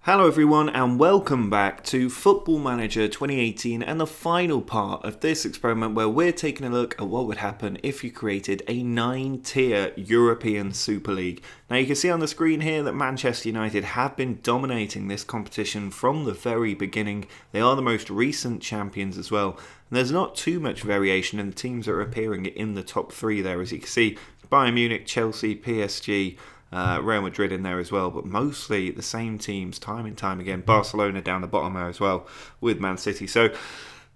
Hello everyone and welcome back to Football Manager 2018 and the final part of this experiment where we're taking a look at what would happen if you created a 9-tier European Super League. Now you can see on the screen here that Manchester United have been dominating this competition from the very beginning. They are the most recent champions as well. And there's not too much variation in the teams that are appearing in the top three there. As you can see, Bayern Munich, Chelsea, PSG, Real Madrid in there as well, but mostly the same teams time and time again. Barcelona down the bottom there as well with Man City. So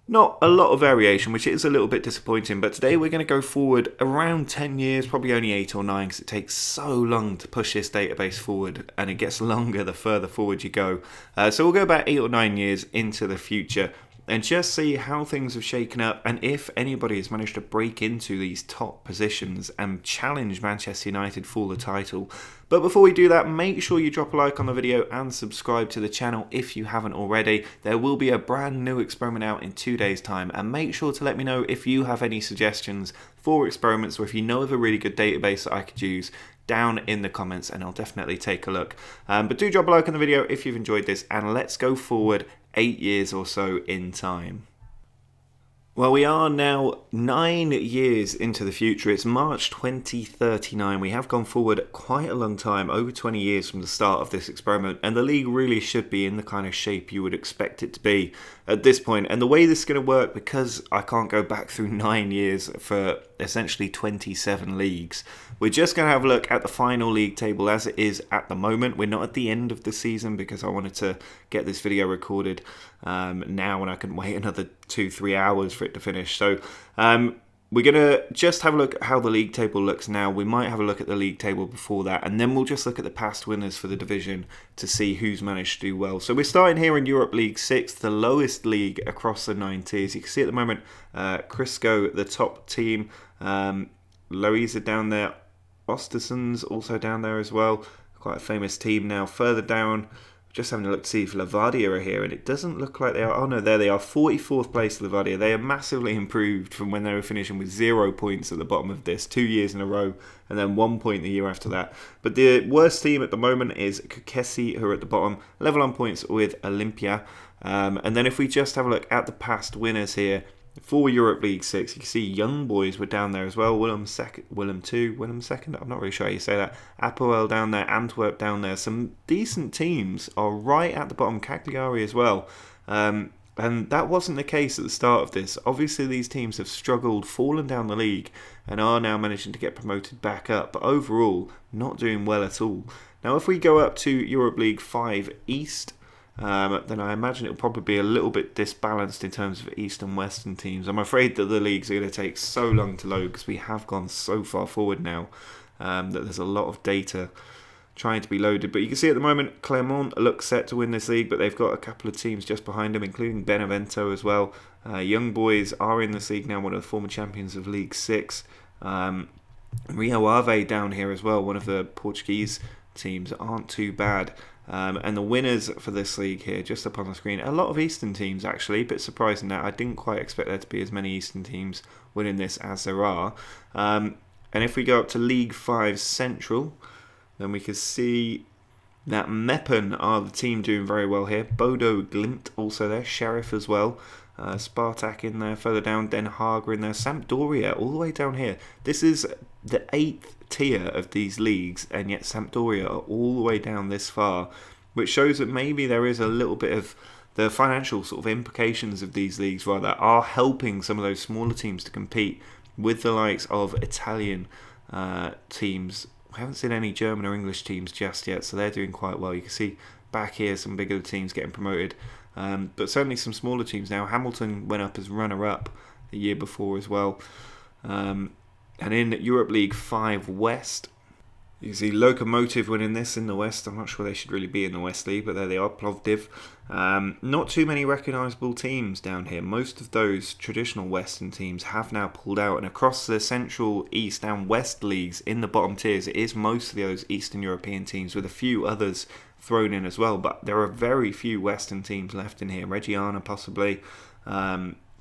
not a lot of variation, which is a little bit disappointing. But today we're going to go forward around 10 years, probably only 8 or 9, because it takes so long to push this database forward, and it gets longer the further forward you go. So we'll go about 8 or 9 years into the future and just see how things have shaken up and if anybody has managed to break into these top positions and challenge Manchester United for the title. But before we do that, make sure you drop a like on the video and subscribe to the channel if you haven't already. There will be a brand new experiment out in 2 days' time, and make sure to let me know if you have any suggestions for experiments or if you know of a really good database that I could use down in the comments, and I'll definitely take a look. But do drop a like on the video if you've enjoyed this, and let's go forward 8 years or so in time. Well, we are now 9 years into the future. It's March 2039. We have gone forward quite a long time, over 20 years from the start of this experiment, and the league really should be in the kind of shape you would expect it to be at this point. And the way this is going to work, because I can't go back through 9 years for essentially 27 leagues, we're just going to have a look at the final league table as it is at the moment. We're not at the end of the season because I wanted to get this video recorded now, and I couldn't wait another 2-3 hours for it to finish. So we're going to just have a look at how the league table looks now. We might have a look at the league table before that, and then we'll just look at the past winners for the division to see who's managed to do well. So we're starting here in Europe League 6, the lowest league across the 9 tiers. You can see at the moment, Crisco, the top team, Loiza down there, Ostersund's also down there as well. Quite a famous team now. Further down, just having a look to see if Levadia are here, and it doesn't look like they are. Oh no, there they are, 44th place Levadia. They are massively improved from when they were finishing with 0 points at the bottom of this, 2 years in a row, and then 1 point the year after that. But the worst team at the moment is Kukesi, who are at the bottom, level on points with Olympia. And then if we just have a look at the past winners here, for Europe League 6, you can see Young Boys were down there as well. Willem 2, Willem second, I'm not really sure how you say that. Apoel down there, Antwerp down there. Some decent teams are right at the bottom, Cagliari as well. And that wasn't the case at the start of this. Obviously these teams have struggled, fallen down the league, and are now managing to get promoted back up. But overall, not doing well at all. Now if we go up to Europe League 5 East, then I imagine it'll probably be a little bit disbalanced in terms of East and Western teams. I'm afraid that the leagues are going to take so long to load because we have gone so far forward now that there's a lot of data trying to be loaded. But you can see at the moment Clermont looks set to win this league, but they've got a couple of teams just behind them, including Benevento as well. Young Boys are in this league now, one of the former champions of League 6. Rio Ave down here as well, one of the Portuguese teams, aren't too bad. And the winners for this league here, just up on the screen, a lot of Eastern teams actually. A bit surprising that I didn't quite expect there to be as many Eastern teams winning this as there are. And if we go up to League 5 Central, then we can see that Meppen are the team doing very well here. Bodo Glimt also there, Sheriff as well. Spartak in there, further down, Den Haag in there, Sampdoria all the way down here. This is the 8th tier of these leagues, and yet Sampdoria are all the way down this far, which shows that maybe there is a little bit of the financial sort of implications of these leagues rather are helping some of those smaller teams to compete with the likes of Italian teams. We haven't seen any German or English teams just yet, so they're doing quite well. You can see back here some bigger teams getting promoted. But certainly some smaller teams now. Hamilton went up as runner-up the year before as well. And in Europe League 5 West, you can see Lokomotiv winning this in the West. I'm not sure they should really be in the West League, but there they are, Plovdiv. Not too many recognisable teams down here. Most of those traditional Western teams have now pulled out, and across the Central, East and West leagues in the bottom tiers, it is mostly those Eastern European teams with a few others thrown in as well. But there are very few Western teams left in here. Reggiana possibly.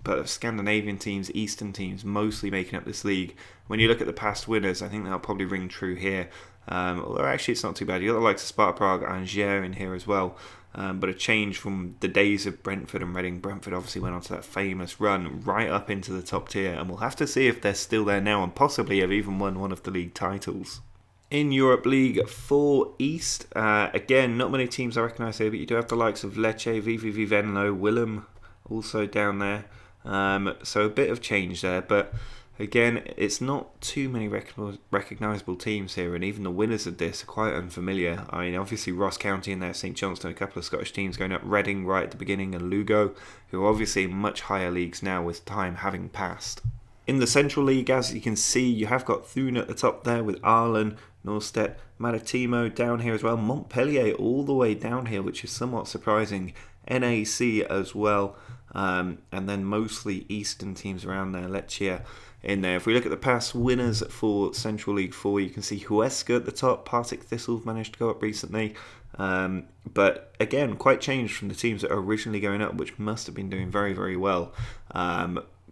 but Scandinavian teams, Eastern teams, mostly making up this league. When you look at the past winners, I think that'll probably ring true here. Although actually it's not too bad. You've got the likes of Sparta Prague and Angers in here as well. But a change from the days of Brentford and Reading. Brentford obviously went on to that famous run right up into the top tier, and we'll have to see if they're still there now and possibly have even won one of the league titles. In Europe League 4 East, again, not many teams I recognise here, but you do have the likes of Lecce, VVV Venlo, Willem also down there. So a bit of change there, but again, it's not too many recognisable teams here, and even the winners of this are quite unfamiliar. I mean, obviously Ross County in there, St Johnstone, a couple of Scottish teams going up, Reading right at the beginning, and Lugo, who are obviously in much higher leagues now with time having passed. In the Central League, as you can see, you have got Thun at the top there with Arlen, Norstedt, Maritimo down here as well, Montpellier all the way down here, which is somewhat surprising, NAC as well, and then mostly Eastern teams around there, Lecce in there. If we look at the past winners for Central League 4, you can see Huesca at the top. Partick Thistle managed to go up recently. But again, quite changed from the teams that are originally going up, which must have been doing very, very well,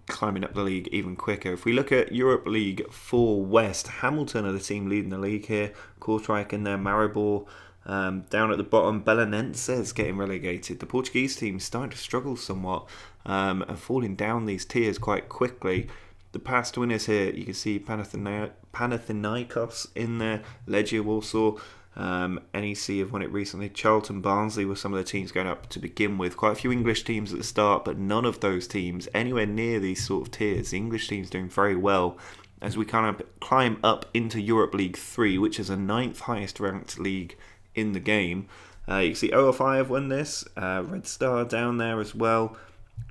climbing up the league even quicker. If we look at Europe League 4 West, Hamilton are the team leading the league here. Kortrijk in there, Maribor. Down at the bottom, Belenenses is getting relegated. The Portuguese team starting to struggle somewhat and falling down these tiers quite quickly. The past winners here, you can see Panathinaikos in there, Legia Warsaw, NEC have won it recently. Charlton, Barnsley were some of the teams going up to begin with. Quite a few English teams at the start, but none of those teams anywhere near these sort of tiers. The English team's doing very well as we kind of climb up into Europe League 3, which is a 9th highest ranked league in the game. You can see OFI have won this, Red Star down there as well.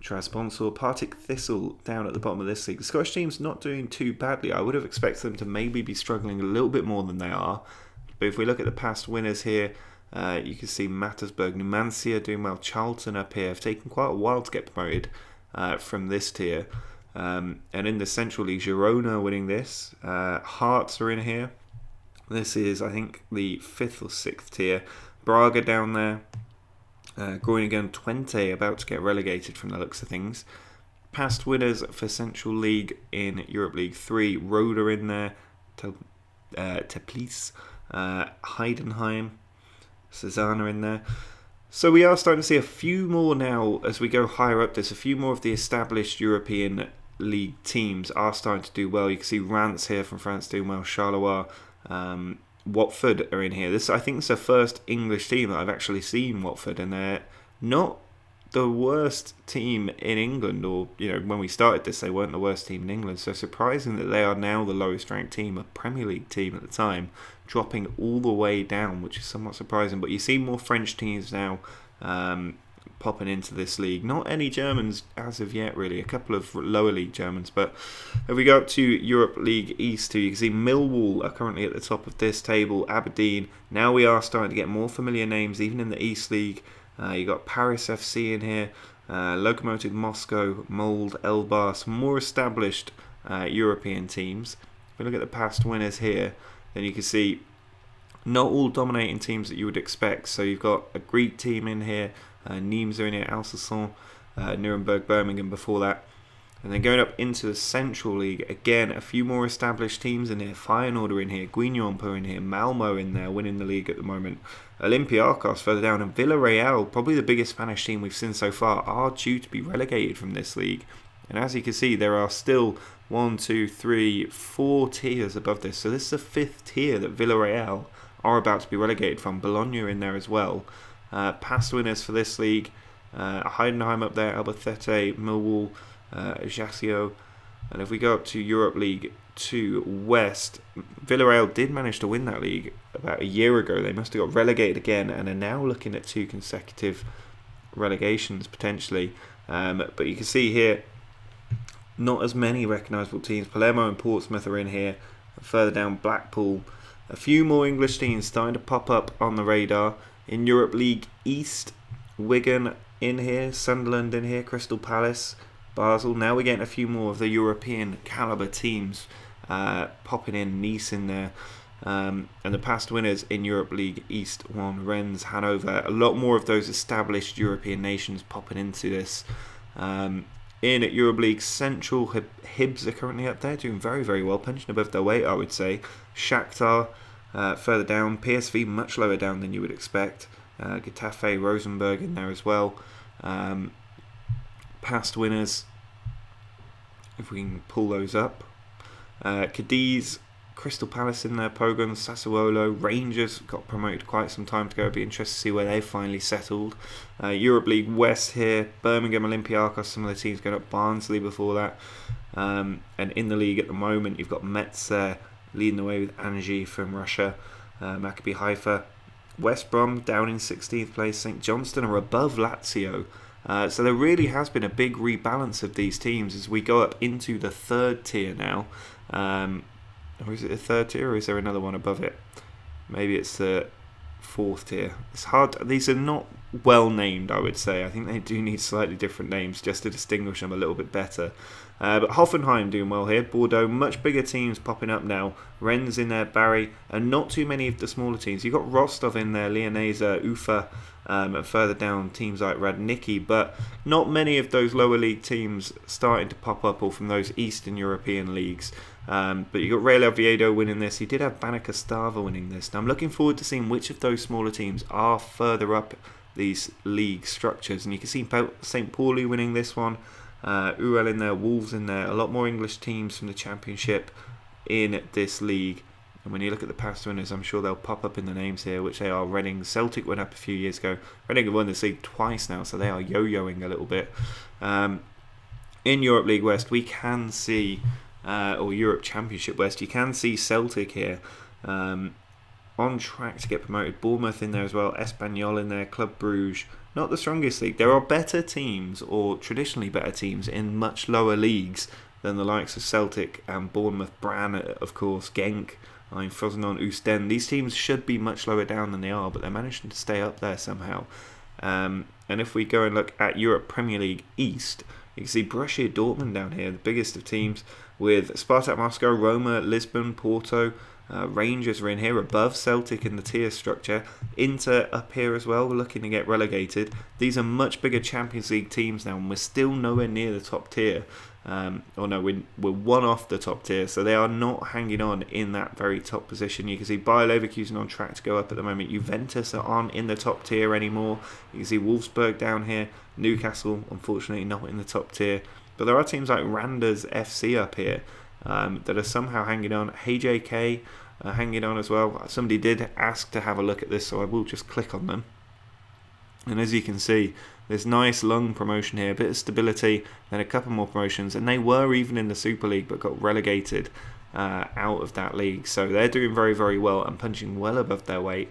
Transponsor, Partick Thistle down at the bottom of this league. The Scottish team's not doing too badly. I would have expected them to maybe be struggling a little bit more than they are. But if we look at the past winners here, you can see Mattersburg, Numancia doing well. Charlton up here have taken quite a while to get promoted from this tier. And in the Central League, Girona winning this. Hearts are in here. This is, I think, the 5th or 6th tier. Braga down there. Groningen Twente about to get relegated from the looks of things. Past winners for Central League in Europe League 3. Roda in there. Teplice. Heidenheim. Cezanne in there. So we are starting to see a few more now as we go higher up this. A few more of the established European League teams are starting to do well. You can see Reims here from France doing well. Charleroi. Watford are in here. This, I think, is the first English team that I've actually seen Watford, and they're not the worst team in England. Or, you know, when we started this, they weren't the worst team in England. So surprising that they are now the lowest ranked team, a Premier League team at the time, dropping all the way down, which is somewhat surprising. But you see more French teams now popping into this league. Not any Germans as of yet, really. A couple of lower league Germans. But if we go up to Europe League East, you can see Millwall are currently at the top of this table. Aberdeen. Now we are starting to get more familiar names, even in the East League. You got Paris FC in here. Lokomotiv Moscow, Mold, Elbar. Some more established European teams. If we look at the past winners here, then you can see not all dominating teams that you would expect. So you've got a Greek team in here. Nimes are in here, Alsace, Nuremberg, Birmingham before that. And then going up into the Central League, again, a few more established teams in here. Feyenoord are in here, Guignon are in here, Malmo in there, winning the league at the moment. Olympiacos further down, and Villarreal, probably the biggest Spanish team we've seen so far, are due to be relegated from this league. And as you can see, there are still 1, 2, 3, 4 tiers above this. So this is the 5th tier that Villarreal are about to be relegated from. Bologna in there as well. Past winners for this league, Heidenheim up there, Albacete, Millwall, Ajaccio. And if we go up to Europe League 2 West, Villarreal did manage to win that league about a year ago. They must have got relegated again and are now looking at 2 consecutive relegations potentially. But you can see here, not as many recognisable teams. Palermo and Portsmouth are in here. Further down, Blackpool. A few more English teams starting to pop up on the radar. In Europe League East, Wigan in here, Sunderland in here, Crystal Palace, Basel. Now we're getting a few more of the European calibre teams popping in, Nice in there. And the past winners in Europe League East 1, Rennes, Hanover. A lot more of those established European nations popping into this. In Europe League Central, Hibs are currently up there, doing very, very well, punching above their weight, I would say. Shakhtar further down, PSV much lower down than you would expect. Getafe, Rosenborg in there as well. Past winners, if we can pull those up. Cadiz, Crystal Palace in there, Pogon, Sassuolo, Rangers got promoted quite some time ago. It'd be interesting to see where they finally settled. Europe League West here, Birmingham, Olympiacos, some of the teams going up, Barnsley before that. And in the league at the moment, you've got Metz there, leading the way with Anzhi from Russia, Maccabi Haifa. West Brom down in 16th place, St Johnstone are above Lazio. So there really has been a big rebalance of these teams as we go up into the third tier now. Or is it the third tier, or is there another one above it? Maybe it's the fourth tier. It's hard. These are not well named, I would say. I think they do need slightly different names just to distinguish them a little bit better. But Hoffenheim doing well here. Bordeaux, much bigger teams popping up now. Rennes in there, Barry, and not too many of the smaller teams. You've got Rostov in there, Lyonnaise, Ufa, and further down teams like Radniki, but not many of those lower league teams starting to pop up, or from those Eastern European leagues. But you got Real Oviedo winning this. You did have Banica Stava winning this. Now I'm looking forward to seeing which of those smaller teams are further up these league structures. And you can see St. Pauli winning this one. UL in there, Wolves in there. A lot more English teams from the Championship in this league. And when you look at the past winners, I'm sure they'll pop up in the names here, which they are Reading. Celtic went up a few years ago. Reading have won this league twice now, so they are yo-yoing a little bit. In Europe League West, we can see... or Europe Championship West, you can see Celtic here on track to get promoted. Bournemouth in there as well, Espanyol in there, Club Brugge. Not the strongest league. There are better teams, or traditionally better teams, in much lower leagues than the likes of Celtic and Bournemouth, Bran, of course, Genk, Frosinone, Oostende. These teams should be much lower down than they are, but they're managing to stay up there somehow. And if we go and look at Europe Premier League East, you can see Borussia Dortmund down here, the biggest of teams, with Spartak Moscow, Roma, Lisbon, Porto. Rangers are in here above Celtic in the tier structure. Inter up here as well, looking to get relegated. These are much bigger Champions League teams now, and we're still nowhere near the top tier. We're one off the top tier, so they are not hanging on in that very top position. You can see Bayer Leverkusen on track to go up at the moment. Juventus aren't in the top tier anymore. You can see Wolfsburg down here. Newcastle, unfortunately, not in the top tier. But there are teams like Randers FC up here that are somehow hanging on. HJK hanging on as well. Somebody did ask to have a look at this, so I will just click on them. And as you can see, there's nice long promotion here, a bit of stability, then a couple more promotions, and they were even in the Super League but got relegated out of that league. So they're doing very, very well and punching well above their weight.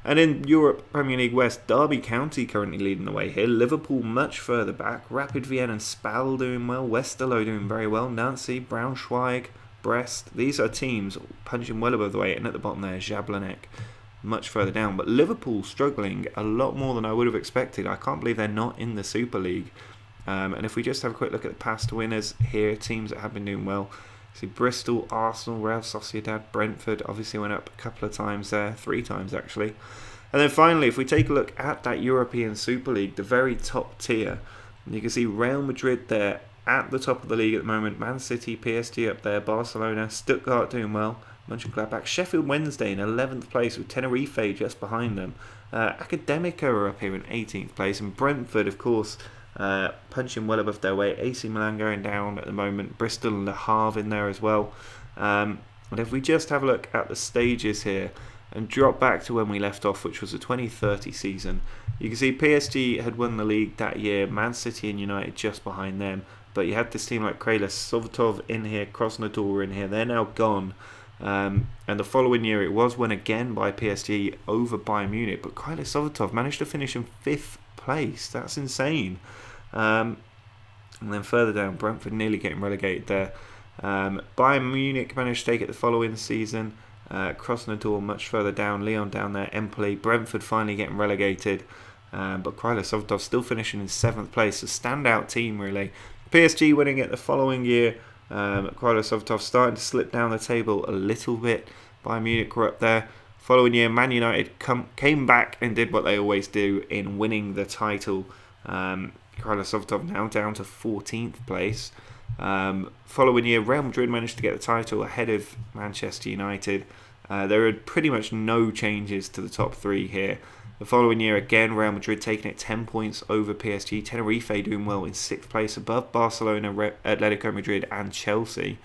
And in Europe Premier League West, Derby County currently leading the way here. Liverpool much further back. Rapid Vienna and Spal doing well. Westerlo doing very well. Nancy, Braunschweig, Brest. These are teams punching well above the weight. And at the bottom there, Jablanek much further down. But Liverpool struggling a lot more than I would have expected. I can't believe they're not in the Super League. And if we just have a quick look at the past winners here, teams that have been doing well. See Bristol, Arsenal, Real Sociedad, Brentford obviously went up a couple of times there, 3 times actually. And then finally, if we take a look at that European Super League, the very top tier, you can see Real Madrid there at the top of the league at the moment, Man City, PSG up there, Barcelona, Stuttgart doing well, Mönchengladbach, Sheffield Wednesday in 11th place with Tenerife just behind them. Academica are up here in 18th place, and Brentford, of course, punching well above their weight. AC Milan going down at the moment. Bristol and Le Havre in there as well. And if we just have a look at the stages here and drop back to when we left off, which was the 2030 season, you can see PSG had won the league that year. Man City and United just behind them. But you had this team like Krejles, Sovtov in here, Krasnodar in here. They're now gone. And the following year it was won again by PSG over Bayern Munich. But Krejles Sovtov managed to finish in 5th place. That's insane. And then further down, Brentford nearly getting relegated there. Bayern Munich managed to take it the following season. Krasnodar much further down, Lyon down there, Empoli, Brentford finally getting relegated. But Krejles Sovtov still finishing in 7th place. A standout team really. PSG winning it the following year. Krejles Sovtov starting to slip down the table a little bit. Bayern Munich were up there. Following year, Man United came back and did what they always do in winning the title. Kryla Sovetov now down to 14th place. Following year, Real Madrid managed to get the title ahead of Manchester United. There are pretty much no changes to the top three here. The following year, again, Real Madrid taking it 10 points over PSG. Tenerife doing well in 6th place above Barcelona, Atletico Madrid and Chelsea.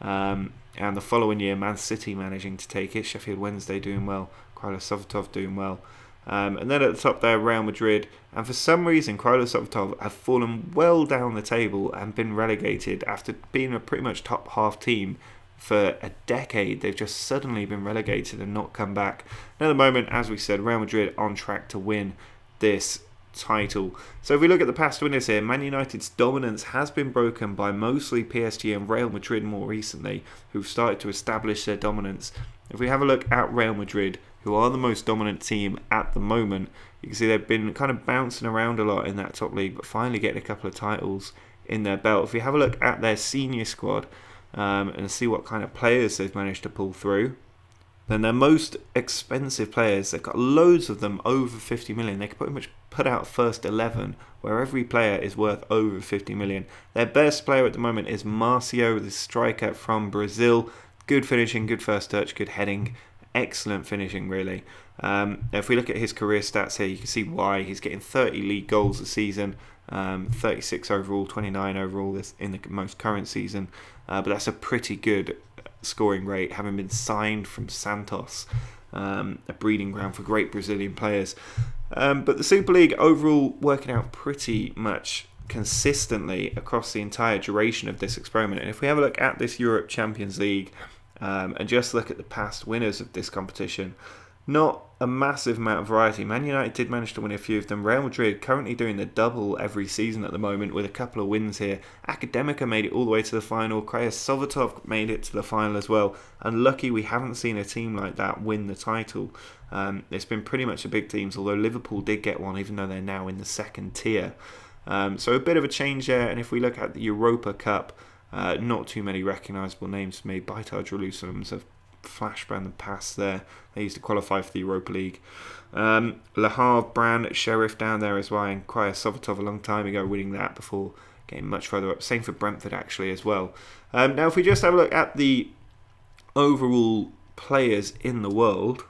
And the following year, Man City managing to take it. Sheffield Wednesday doing well. Kryla Sovetov doing well. And then at the top there, Real Madrid. And for some reason, Kryla Sovetov have fallen well down the table and been relegated after being a pretty much top half team for a decade. They've just suddenly been relegated and not come back. And at the moment, as we said, Real Madrid on track to win this title. So if we look at the past winners here, Man United's dominance has been broken by mostly PSG and Real Madrid more recently, who've started to establish their dominance. If we have a look at Real Madrid, who are the most dominant team at the moment, you can see they've been kind of bouncing around a lot in that top league, but finally getting a couple of titles in their belt. If we have a look at their senior squad and see what kind of players they've managed to pull through, then their most expensive players, they've got loads of them over 50 million. They can pretty much put out first 11 where every player is worth over 50 million. Their best player at the moment is Marcio, the striker from Brazil. Good finishing, good first touch, good heading, excellent finishing really. If we look at his career stats here, you can see why. He's getting 30 league goals a season, 36 overall, 29 overall in the most current season. But that's a pretty good scoring rate, having been signed from Santos, a breeding ground for great Brazilian players. But the Super League overall working out pretty much consistently across the entire duration of this experiment. And if we have a look at this Europe Champions League and just look at the past winners of this competition, not a massive amount of variety. Man United did manage to win a few of them. Real Madrid currently doing the double every season at the moment with a couple of wins here. Academica made it all the way to the final. Kryla Sovetov made it to the final as well. And lucky we haven't seen a team like that win the title. It's been pretty much the big teams, although Liverpool did get one, even though they're now in the second tier. So a bit of a change there. And if we look at the Europa Cup, not too many recognisable names made. Beitar Jerusalem's a flashbang past there. They used to qualify for the Europa League. Le Havre, Brand, Sheriff down there as well, and Kryla Sovetov a long time ago winning that before getting much further up. Same for Brentford actually as well. Now if we just have a look at the overall players in the world,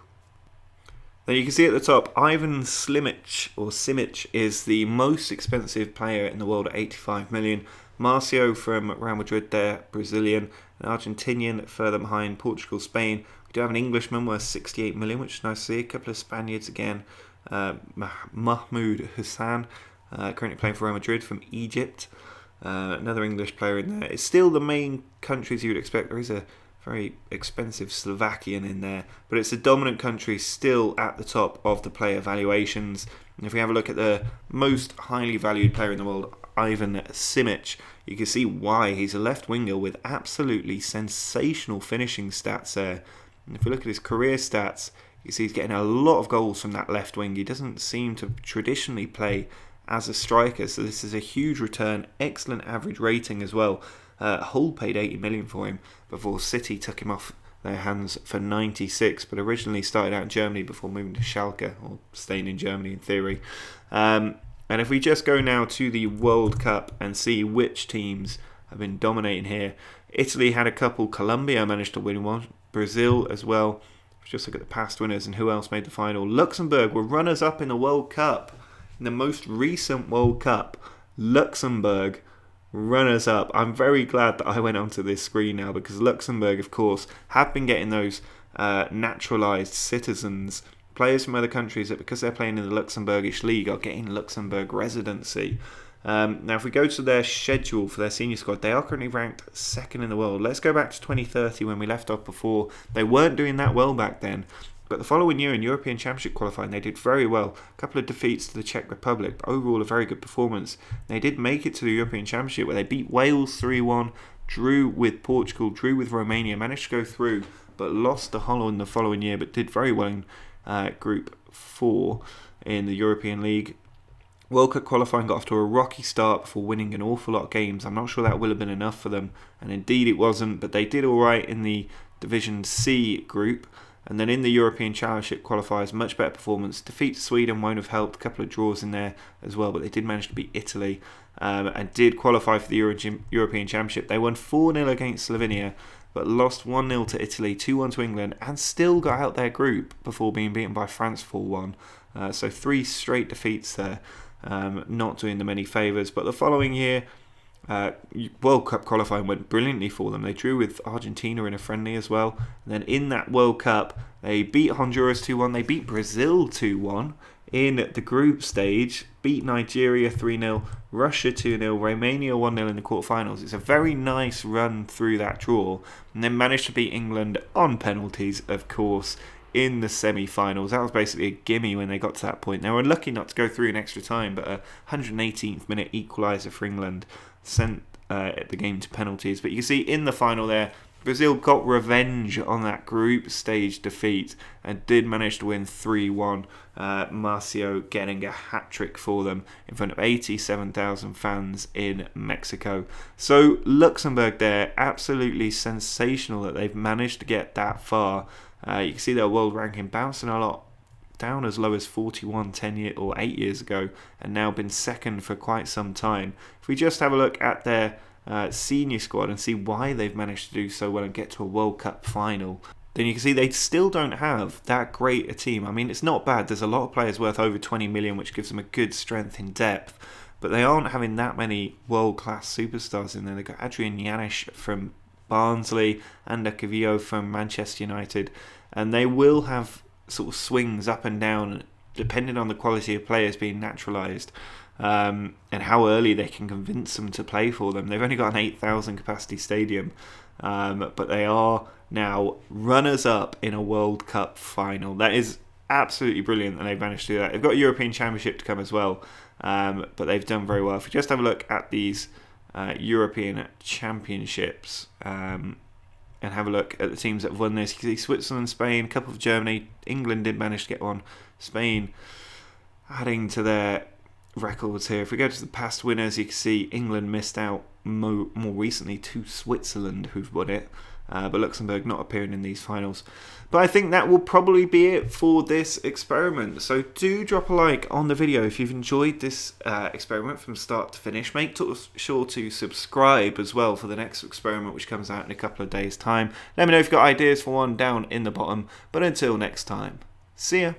then you can see at the top, Ivan Simic is the most expensive player in the world at 85 million. Marcio from Real Madrid there, Brazilian. An Argentinian further behind, Portugal, Spain. We do have an Englishman worth 68 million, which is nice to see. A couple of Spaniards again. Mahmoud Hassan, currently playing for Real Madrid from Egypt. Another English player in there. It's still the main countries you would expect. There is a very expensive Slovakian in there, but it's the dominant country still at the top of the player valuations. And if we have a look at the most highly valued player in the world, Ivan Simic, you can see why. He's a left winger with absolutely sensational finishing stats there. And if we look at his career stats, you can see he's getting a lot of goals from that left wing. He doesn't seem to traditionally play as a striker, so this is a huge return. Excellent average rating as well. Hull paid 80 million for him before City took him off their hands for 96, but originally started out in Germany before moving to Schalke, or staying in Germany in theory. And if we just go now to the World Cup and see which teams have been dominating here. Italy had a couple, Colombia managed to win one, Brazil as well. Just look at the past winners and who else made the final. Luxembourg were runners-up in the World Cup. In the most recent World Cup, Luxembourg runners-up. I'm very glad that I went onto this screen now, because Luxembourg, of course, have been getting those naturalised citizens, players from other countries that, because they're playing in the Luxembourgish league, are getting Luxembourg residency. Now, if we go to their schedule for their senior squad, they are currently ranked second in the world. Let's go back to 2030 when we left off before. They weren't doing that well back then, but the following year in European Championship qualifying, they did very well. A couple of defeats to the Czech Republic, but overall a very good performance. They did make it to the European Championship where they beat Wales 3-1, drew with Portugal, drew with Romania, managed to go through, but lost to Holland the following year, but did very well in Group 4 in the European League. World Cup qualifying got off to a rocky start before winning an awful lot of games. I'm not sure that will have been enough for them, and indeed it wasn't, but they did alright in the Division C group. And then in the European Championship qualifiers, much better performance. Defeat to Sweden won't have helped. A couple of draws in there as well, but they did manage to beat Italy and did qualify for the European Championship. They won 4-0 against Slovenia, but lost 1-0 to Italy, 2-1 to England, and still got out their group before being beaten by France 4-1. So 3 straight defeats there, not doing them any favours. But the following year, World Cup qualifying went brilliantly for them. They drew with Argentina in a friendly as well. And then in that World Cup, they beat Honduras 2-1. They beat Brazil 2-1 in the group stage. Beat Nigeria 3-0, Russia 2-0, Romania 1-0 in the quarterfinals. It's a very nice run through that draw. And then managed to beat England on penalties, of course, in the semi-finals. That was basically a gimme when they got to that point. They were lucky not to go through in extra time, but a 118th minute equaliser for England sent the game to penalties. But you can see in the final there, Brazil got revenge on that group stage defeat and did manage to win 3-1. Marcio getting a hat-trick for them in front of 87,000 fans in Mexico. So Luxembourg there, absolutely sensational that they've managed to get that far. You can see their world ranking bouncing a lot down as low as 41 8 years ago, and now been second for quite some time. If we just have a look at their senior squad and see why they've managed to do so well and get to a World Cup final, then you can see they still don't have that great a team. I mean, it's not bad. There's a lot of players worth over 20 million, which gives them a good strength in depth, but they aren't having that many world-class superstars in there. They've got Adrian Yanesh from Barnsley and Cavillo from Manchester United, and they will have sort of swings up and down depending on the quality of players being naturalised and how early they can convince them to play for them. They've only got an 8,000 capacity stadium, but they are now runners-up in a World Cup final. That is absolutely brilliant that they've managed to do that. They've got a European Championship to come as well, but they've done very well. If we just have a look at these European Championships and have a look at the teams that have won this. You can see Switzerland, Spain, a couple of Germany. England did manage to get one. Spain adding to their records here. If we go to the past winners, you can see England missed out more recently to Switzerland, who've won it. But Luxembourg not appearing in these finals. But I think that will probably be it for this experiment. So do drop a like on the video if you've enjoyed this experiment from start to finish. Make sure to subscribe as well for the next experiment, which comes out in a couple of days' time. Let me know if you've got ideas for one down in the bottom. But until next time, see ya.